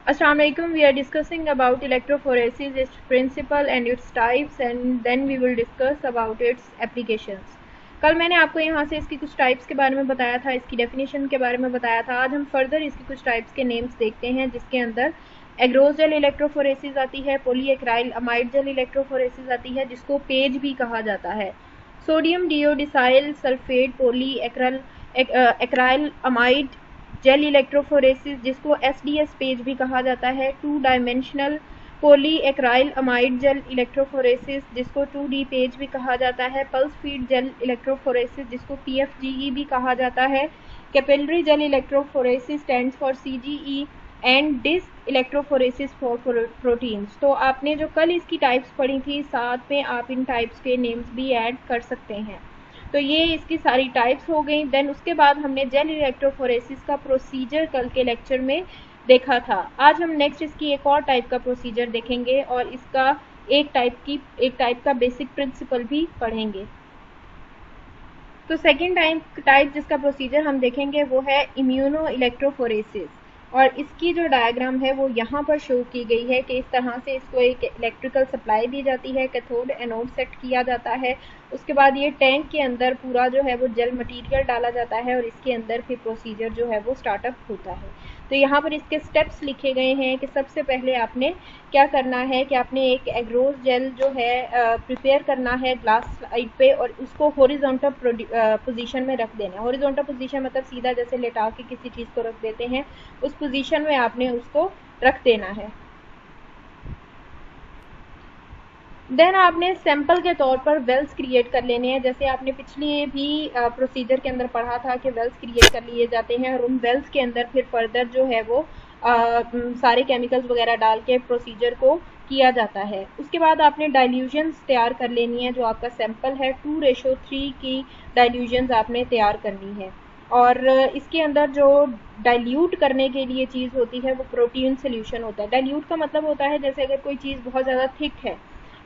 Assalamu alaikum. We are discussing about electrophoresis, its principle and its types, and then we will discuss about its applications. कल मैंने आपको यहाँ से इसकी कुछ टाइप्स के बारे में बताया था, इसकी डेफिनेशन के बारे में बताया था। आज हम फर्दर इसकी कुछ टाइप्स के नेम्स देखते हैं, जिसके अंदर एग्रोस जेल इलेक्ट्रोफोरेसिस आती है, पॉलीएक्राइल अमाइड जेल इलेक्ट्रोफोरेसिस आती है, जिसको पेज भी कहा जाता है, sodium dodecyl sulphate एक्राइल amide gel electrophoresis, जिसको SDS पेज भी कहा जाता है, 2 dimensional poly एक्राइल amide gel electrophoresis, जिसको 2D पेज भी कहा जाता है, पल्स फीड जेल इलेक्ट्रोफोरेसिस, जिसको PFGE भी कहा जाता है, capillary gel electrophoresis stands for CGE, and disc electrophoresis for proteins. तो आपने जो कल इसकी टाइप्स पढ़ी थी, साथ में आप इन टाइप्स के नेम्स भी ऐड कर सकते हैं। तो ये इसकी सारी टाइप्स हो गई। देन उसके बाद हमने जेल इलेक्ट्रोफोरेसिस का प्रोसीजर कल के लेक्चर में देखा था। आज हम नेक्स्ट इसकी एक और टाइप का प्रोसीजर देखेंगे और इसका एक टाइप का बेसिक प्रिंसिपल भी पढ़ेंगे। तो सेकेंड टाइप जिसका प्रोसीजर हम देखेंगे वो है इम्यूनो इलेक्ट्रोफोरेसिस, और इसकी जो डायग्राम है वो यहाँ पर शो की गई है कि इस तरह से इसको एक इलेक्ट्रिकल सप्लाई दी जाती है, कैथोड एनोड सेट किया जाता है, उसके बाद ये टैंक के अंदर पूरा जो है वो जेल मटेरियल डाला जाता है और इसके अंदर फिर प्रोसीजर जो है वो स्टार्टअप होता है। तो यहाँ पर इसके स्टेप्स लिखे गए हैं कि सबसे पहले आपने क्या करना है कि आपने एक एग्रोस जेल जो है प्रिपेयर करना है ग्लास स्लाइड पे और उसको हॉरिजॉन्टल पोजीशन में रख देना है। हॉरिजॉन्टल पोजीशन मतलब सीधा जैसे लेटा के किसी चीज़ को रख देते हैं, उस पोजीशन में आपने उसको रख देना है। देन आपने सैंपल के तौर पर वेल्स क्रिएट कर लेने हैं, जैसे आपने पिछली भी प्रोसीजर के अंदर पढ़ा था कि वेल्स क्रिएट कर लिए जाते हैं और उन वेल्स के अंदर फिर फर्दर जो है वो सारे केमिकल्स वगैरह डाल के प्रोसीजर को किया जाता है। उसके बाद आपने डाइल्यूशंस तैयार कर लेनी है। जो आपका सैंपल है 2:3 की डाइल्यूशंस आपने तैयार करनी है, और इसके अंदर जो डाइल्यूट करने के लिए चीज़ होती है वो प्रोटीन सोल्यूशन होता है। डाइल्यूट का मतलब होता है जैसे अगर कोई चीज़ बहुत ज़्यादा थिक है,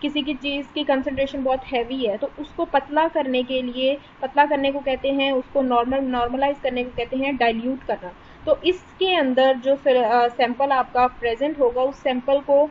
किसी की चीज़ की कंसंट्रेशन बहुत हैवी है, तो उसको पतला करने के लिए, पतला करने को कहते हैं, उसको नॉर्मलाइज करने को कहते हैं डाइल्यूट करना। तो इसके अंदर जो सैंपल आपका प्रेजेंट होगा, उस सैंपल को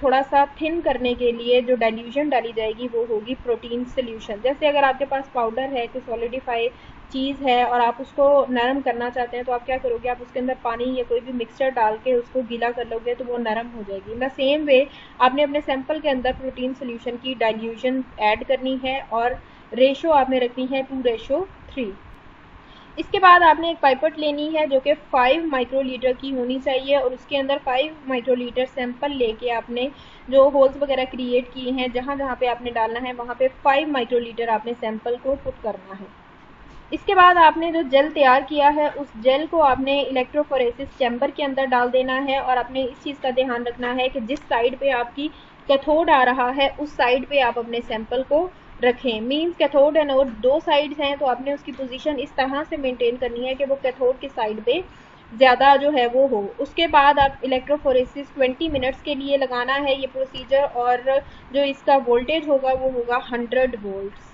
थोड़ा सा थिन करने के लिए जो डाइल्यूशन डाली जाएगी वो होगी प्रोटीन सोल्यूशन। जैसे अगर आपके पास पाउडर है, कोई सॉलिडिफाई चीज़ है और आप उसको नरम करना चाहते हैं, तो आप क्या करोगे, आप उसके अंदर पानी या कोई भी मिक्सचर डाल के उसको गीला कर लोगे तो वो नरम हो जाएगी। इन द सेम वे आपने अपने सैंपल के अंदर प्रोटीन सोल्यूशन की डाइल्यूशन ऐड करनी है और रेशो आपने रखनी है 2:3। इसके बाद आपने एक पाइपेट लेनी है जो कि 5 माइक्रोलीटर की होनी चाहिए, और उसके अंदर 5 माइक्रोलीटर सैंपल लेके आपने जो होल्स वगैरह क्रिएट किए हैं, जहाँ जहाँ पे आपने डालना है वहाँ पे 5 माइक्रोलीटर आपने सैंपल को पुट करना है। इसके बाद आपने जो जेल तैयार किया है उस जेल को आपने इलेक्ट्रोफोरेसिस चैम्बर के अंदर डाल देना है, और आपने इस चीज़ का ध्यान रखना है कि जिस साइड पे आपकी कैथोड आ रहा है उस साइड पे आप अपने सैंपल को रखें। मींस कैथोड एनोड 2 साइड्स हैं, तो आपने उसकी पोजीशन इस तरह से मेंटेन करनी है कि वो कैथोड की साइड पे ज़्यादा जो है वो हो। उसके बाद आप इलेक्ट्रोफोरेसिस 20 मिनट्स के लिए लगाना है ये प्रोसीजर, और जो इसका वोल्टेज होगा वो होगा 100 वोल्ट्स।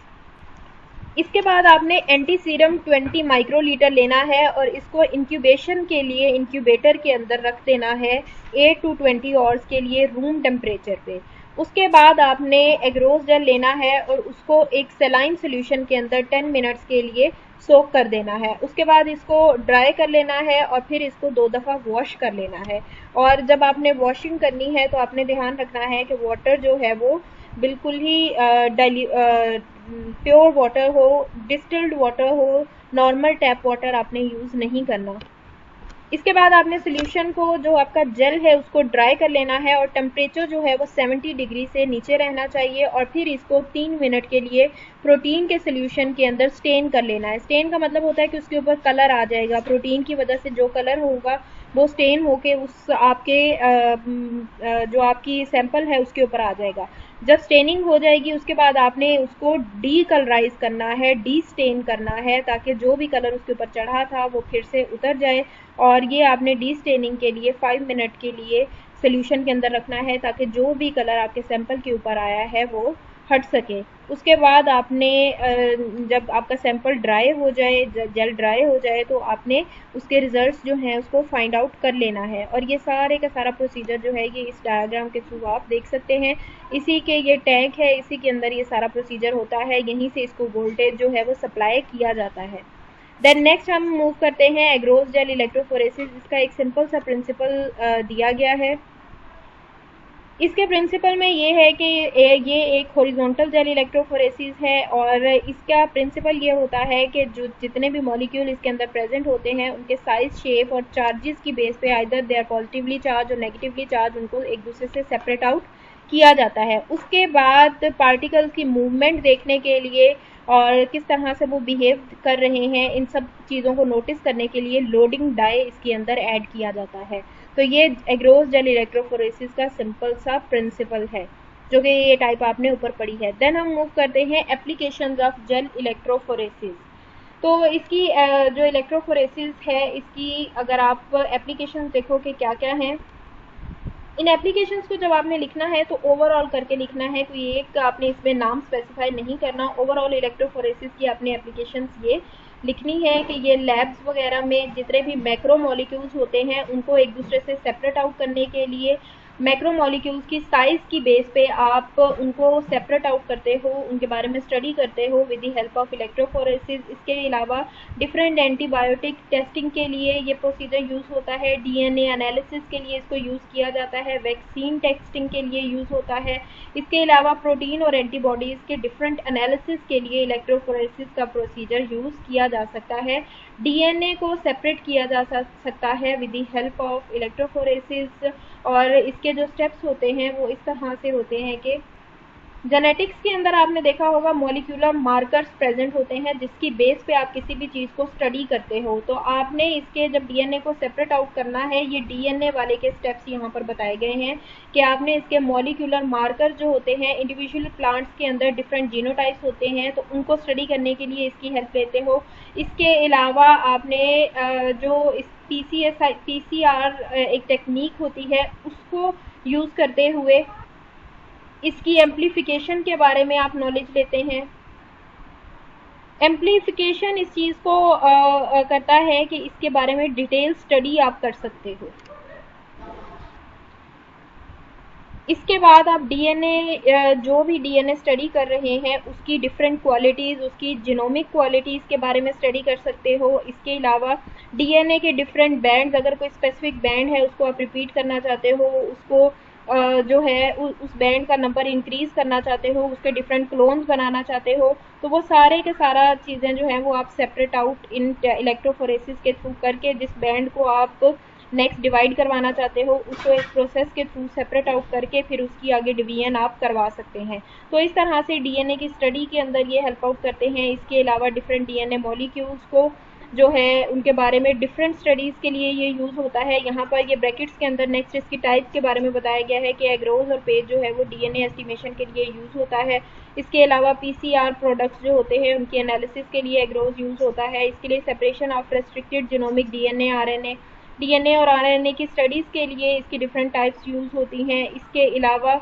इसके बाद आपने एंटी सीरम 20 माइक्रोलीटर लेना है और इसको इंक्यूबेशन के लिए इंक्यूबेटर के अंदर रख देना है 8 to 20 आवर्स के लिए रूम टेम्परेचर पे। उसके बाद आपने एग्रोस जेल लेना है और उसको एक सेलाइन सोल्यूशन के अंदर 10 मिनट्स के लिए सोक कर देना है। उसके बाद इसको ड्राई कर लेना है और फिर इसको 2 दफ़ा वॉश कर लेना है। और जब आपने वॉशिंग करनी है तो आपने ध्यान रखना है कि वाटर जो है वो बिल्कुल ही प्योर वाटर हो, डिस्टिल्ड वाटर हो, नॉर्मल टैप वाटर आपने यूज़ नहीं करना। इसके बाद आपने सोल्यूशन को, जो आपका जेल है, उसको ड्राई कर लेना है और टेम्परेचर जो है वो 70 डिग्री से नीचे रहना चाहिए, और फिर इसको 3 मिनट के लिए प्रोटीन के सोल्यूशन के अंदर स्टेन कर लेना है। स्टेन का मतलब होता है कि उसके ऊपर कलर आ जाएगा, प्रोटीन की वजह से जो कलर होगा वो स्टेन होके उस आपके जो आपकी सैंपल है उसके ऊपर आ जाएगा। जब स्टेनिंग हो जाएगी उसके बाद आपने उसको डी कलराइज करना है, डी स्टेन करना है, ताकि जो भी कलर उसके ऊपर चढ़ा था वो फिर से उतर जाए। और ये आपने डी स्टेनिंग के लिए 5 मिनट के लिए सोल्यूशन के अंदर रखना है, ताकि जो भी कलर आपके सैंपल के ऊपर आया है वो हट सके। उसके बाद आपने जब आपका सैंपल ड्राई हो जाए, जेल ड्राई हो जाए, तो आपने उसके रिजल्ट्स जो हैं उसको फाइंड आउट कर लेना है। और ये सारे का सारा प्रोसीजर जो है ये इस डायग्राम के थ्रू आप देख सकते हैं। इसी के ये टैंक है, इसी के अंदर ये सारा प्रोसीजर होता है, यहीं से इसको वोल्टेज जो है वो सप्लाई किया जाता है। देन नेक्स्ट हम मूव करते हैं एग्रोस जेल इलेक्ट्रोफोरेसिस। इसका एक सिंपल सा प्रिंसिपल दिया गया है। इसके प्रिंसिपल में ये है कि ये एक हॉरिजॉन्टल जेल इलेक्ट्रोफोरेसिस है, और इसका प्रिंसिपल ये होता है कि जो जितने भी मॉलिक्यूल इसके अंदर प्रेजेंट होते हैं उनके साइज, शेप और चार्जेस की बेस पे either they are positively charge और नेगेटिवली चार्ज, उनको एक दूसरे से सेपरेट आउट किया जाता है। उसके बाद पार्टिकल्स की मूवमेंट देखने के लिए और किस तरह से वो बिहेव कर रहे हैं, इन सब चीज़ों को नोटिस करने के लिए लोडिंग डाई इसके अंदर ऐड किया जाता है। तो ये एग्रोस जेल इलेक्ट्रोफोरेसिस का सिंपल सा प्रिंसिपल है, जो कि ये टाइप आपने ऊपर पढ़ी है। देन हम मूव करते हैं एप्लीकेशंस ऑफ जेल इलेक्ट्रोफोरेसिस। तो इसकी जो इलेक्ट्रोफोरेसिस है, इसकी अगर आप एप्लीकेशंस देखो कि क्या क्या हैं, इन एप्लीकेशंस को जब आपने लिखना है तो ओवरऑल करके लिखना है, कोई एक आपने इसमें नाम स्पेसिफाई नहीं करना। ओवरऑल इलेक्ट्रोफोरेसिस की अपनी एप्लीकेशंस ये लिखनी है कि ये लैब्स वगैरह में जितने भी मैक्रो मॉलिक्यूल्स होते हैं उनको एक दूसरे से सेपरेट आउट करने के लिए मैक्रो मॉलिक्यूल्स की साइज की बेस पे आप उनको सेपरेट आउट करते हो, उनके बारे में स्टडी करते हो with the help of electrophoresis. इसके अलावा डिफरेंट एंटीबायोटिक टेस्टिंग के लिए ये प्रोसीजर यूज़ होता है, डीएनए एनालिसिस के लिए इसको यूज़ किया जाता है, वैक्सीन टेस्टिंग के लिए यूज़ होता है। इसके अलावा प्रोटीन और एंटीबॉडीज़ के डिफरेंट एनालिसिस के लिए इलेक्ट्रोफोरेसिस का प्रोसीजर यूज़ किया जा सकता है। डीएनए को सेपरेट किया जा सकता है with the help of electrophoresis. और इसके जो स्टेप्स होते हैं वो इस तरह से होते हैं कि जेनेटिक्स के अंदर आपने देखा होगा मॉलिक्यूलर मार्कर्स प्रेजेंट होते हैं जिसकी बेस पे आप किसी भी चीज़ को स्टडी करते हो। तो आपने इसके जब डीएनए को सेपरेट आउट करना है, ये डीएनए वाले के स्टेप्स यहाँ पर बताए गए हैं कि आपने इसके मॉलिक्यूलर मार्कर जो होते हैं, इंडिविजुअल प्लांट्स के अंदर डिफरेंट जीनोटाइप्स होते हैं तो उनको स्टडी करने के लिए इसकी हेल्प लेते हो। इसके अलावा आपने जो इस पीसीआर एक टेक्निक होती है उसको यूज़ करते हुए इसकी एम्प्लीफिकेशन के बारे में आप नॉलेज लेते हैं। एम्प्लीफिकेशन इस चीज़ को करता है कि इसके बारे में डिटेल स्टडी आप कर सकते हो। इसके बाद आप डीएनए जो भी डीएनए स्टडी कर रहे हैं उसकी डिफरेंट क्वालिटीज़, उसकी जीनोमिक क्वालिटीज़ के बारे में स्टडी कर सकते हो। इसके अलावा डीएनए के डिफरेंट बैंड्स, अगर कोई स्पेसिफिक बैंड है उसको आप रिपीट करना चाहते हो, उसको जो है उस बैंड का नंबर इंक्रीज़ करना चाहते हो, उसके डिफरेंट क्लोन्स बनाना चाहते हो, तो वो सारे के सारा चीज़ें जो हैं वो आप सेपरेट आउट इन इलेक्ट्रोफोरेसिस के थ्रू करके जिस बैंड को आप नेक्स्ट डिवाइड करवाना चाहते हो उसको एक प्रोसेस के थ्रू सेपरेट आउट करके फिर उसकी आगे डिवीजन आप करवा सकते हैं। तो इस तरह से डीएनए की स्टडी के अंदर ये हेल्प आउट करते हैं। इसके अलावा डिफरेंट डीएनए मॉलिक्यूल्स को जो है उनके बारे में डिफरेंट स्टडीज़ के लिए ये यूज़ होता है। यहाँ पर ये ब्रैकेट्स के अंदर नेक्स्ट इसकी टाइप्स के बारे में बताया गया है कि एग्रोज और पेज जो है वो डीएनए एस्टिमेशन के लिए यूज़ होता है। इसके अलावा पीसीआर प्रोडक्ट्स जो होते हैं उनकी एनालिसिस के लिए एग्रोज यूज़ होता है। इसके लिए separation of restricted genomic DNA और आरएनए की स्टडीज़ के लिए इसकी डिफरेंट टाइप्स यूज़ होती हैं। इसके अलावा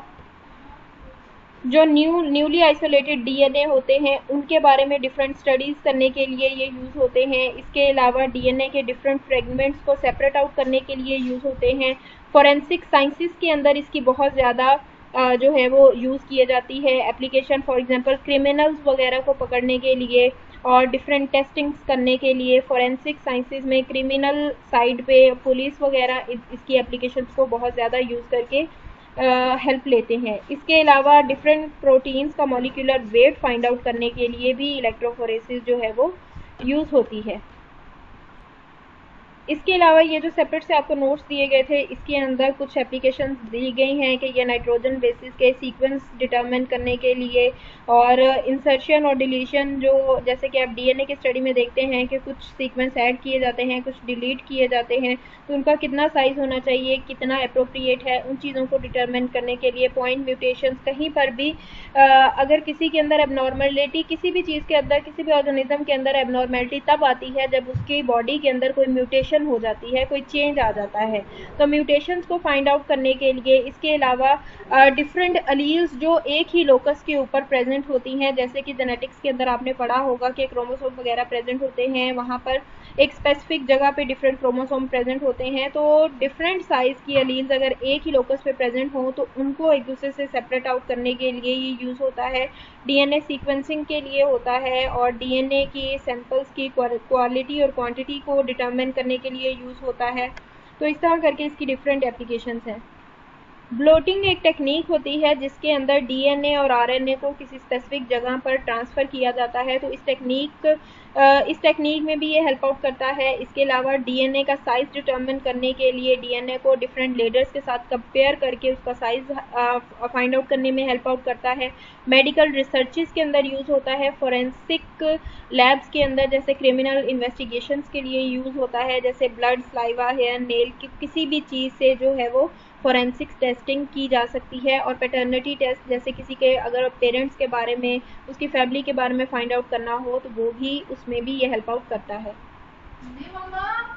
जो न्यूली आइसोलेटेड डीएनए होते हैं उनके बारे में डिफरेंट स्टडीज़ करने के लिए ये यूज़ होते हैं। इसके अलावा डीएनए के डिफरेंट फ्रेगमेंट्स को सेपरेट आउट करने के लिए यूज़ होते हैं। फॉरेंसिक साइंसेस के अंदर इसकी बहुत ज़्यादा जो है वो यूज़ किए जाती है। एप्लीकेशन फॉर एग्जांपल क्रिमिनल्स वगैरह को पकड़ने के लिए और डिफरेंट टेस्टिंग्स करने के लिए फॉरेंसिक साइंसेस में क्रिमिनल साइड पे पुलिस वगैरह इसकी एप्लीकेशंस को बहुत ज़्यादा यूज़ करके हेल्प लेते हैं। इसके अलावा डिफरेंट प्रोटीन्स का मॉलिक्यूलर वेट फाइंड आउट करने के लिए भी इलेक्ट्रोफोरेसिस जो है वो यूज़ होती है। इसके अलावा ये जो सेपरेट से आपको नोट्स दिए गए थे इसके अंदर कुछ एप्लीकेशंस दी गई हैं कि ये नाइट्रोजन बेसिस के सीक्वेंस डिटरमिन करने के लिए और इंसर्शन और डिलीशन, जो जैसे कि आप डीएनए की स्टडी में देखते हैं कि कुछ सीक्वेंस ऐड किए जाते हैं, कुछ डिलीट किए जाते हैं, तो उनका कितना साइज़ होना चाहिए, कितना अप्रोप्रिएट है, उन चीज़ों को डिटरमिन करने के लिए पॉइंट म्यूटेशंस, कहीं पर भी अगर किसी के अंदर एबनॉर्मेलिटी, किसी भी चीज़ के अंदर, किसी भी ऑर्गेनिज्म के अंदर एबनॉर्मेलिटी तब आती है जब उसकी बॉडी के अंदर कोई म्यूटेशन म्यूटेशन हो जाती है, कोई चेंज आ जाता है। तो म्यूटेशंस को फाइंड आउट करने के लिए इसके अलावा डिफरेंट अलील्स जो एक ही लोकस के ऊपर प्रेजेंट होती हैं, जैसे कि जेनेटिक्स के अंदर आपने पढ़ा होगा कि क्रोमोसोम वगैरह प्रेजेंट होते हैं, वहाँ पर एक स्पेसिफिक जगह पे डिफरेंट क्रोमोसोम प्रेजेंट होते हैं। तो डिफरेंट साइज की अलील्स अगर एक ही लोकस पे प्रेजेंट हो तो उनको एक दूसरे से सेपरेट आउट करने के लिए ये यूज़ होता है। डीएनए सीक्वेंसिंग के लिए होता है और डीएनए की सैंपल्स की क्वालिटी और क्वांटिटी को डिटरमिन करने के लिए यूज़ होता है। तो इस तरह करके इसकी डिफरेंट एप्लीकेशंस हैं। ब्लोटिंग एक टेक्निक होती है जिसके अंदर डीएनए और आरएनए को किसी स्पेसिफिक जगह पर ट्रांसफ़र किया जाता है। तो इस टेक्निक में भी ये हेल्प आउट करता है। इसके अलावा डीएनए का साइज़ डिटरमिन करने के लिए डीएनए को डिफरेंट लेडर्स के साथ कंपेयर करके उसका साइज़ फाइंड आउट करने में हेल्प आउट करता है। मेडिकल रिसर्चेस के अंदर यूज़ होता है। फोरेंसिक लैब्स के अंदर जैसे क्रिमिनल इन्वेस्टिगेशंस के लिए यूज़ होता है, जैसे ब्लड, स्लाइवा, हेयर, नेल की किसी भी चीज़ से जो है वो फोरेंसिक्स टेस्टिंग की जा सकती है। और पैटर्निटी टेस्ट जैसे किसी के अगर पेरेंट्स के बारे में, उसकी फैमिली के बारे में फाइंड आउट करना हो तो वो भी, उसमें भी ये हेल्प आउट करता है।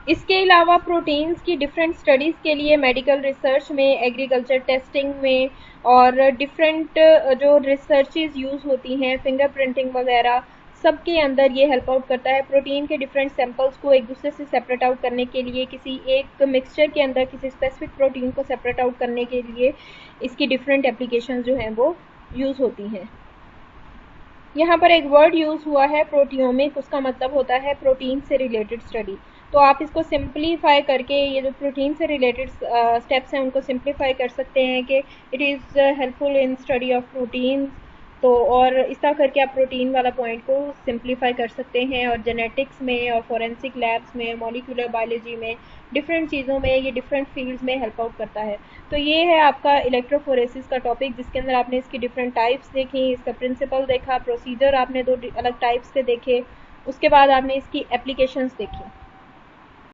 इसके अलावा प्रोटीन्स की डिफरेंट स्टडीज़ के लिए मेडिकल रिसर्च में, एग्रीकल्चर टेस्टिंग में और डिफरेंट जो रिसर्चेज यूज़ होती हैं, फिंगरप्रिंटिंग वगैरह, सबके अंदर ये हेल्प आउट करता है। प्रोटीन के डिफरेंट सैंपल्स को एक दूसरे से सेपरेट आउट करने के लिए, किसी एक मिक्सचर के अंदर किसी स्पेसिफिक प्रोटीन को सेपरेट आउट करने के लिए इसकी डिफरेंट एप्लीकेशंस जो हैं वो यूज़ होती हैं। यहाँ पर एक वर्ड यूज़ हुआ है प्रोटियोमिक, उसका मतलब होता है प्रोटीन से रिलेटेड स्टडी। तो आप इसको सिंप्लीफाई करके ये जो प्रोटीन से रिलेटेड स्टेप्स हैं उनको सिंप्लीफाई कर सकते हैं कि it is helpful in study of proteins. तो और इस तरह करके आप प्रोटीन वाला पॉइंट को सिंप्लीफाई कर सकते हैं। और जेनेटिक्स में और फोरेंसिक लैब्स में, मॉलिक्यूलर बायोलॉजी में, डिफरेंट चीज़ों में, ये डिफरेंट फील्ड्स में हेल्प आउट करता है। तो ये है आपका इलेक्ट्रोफोरेसिस का टॉपिक, जिसके अंदर आपने इसकी डिफरेंट टाइप्स देखी, इसका प्रिंसिपल देखा, प्रोसीजर आपने दो अलग टाइप्स के देखे, उसके बाद आपने इसकी एप्लीकेशंस देखी।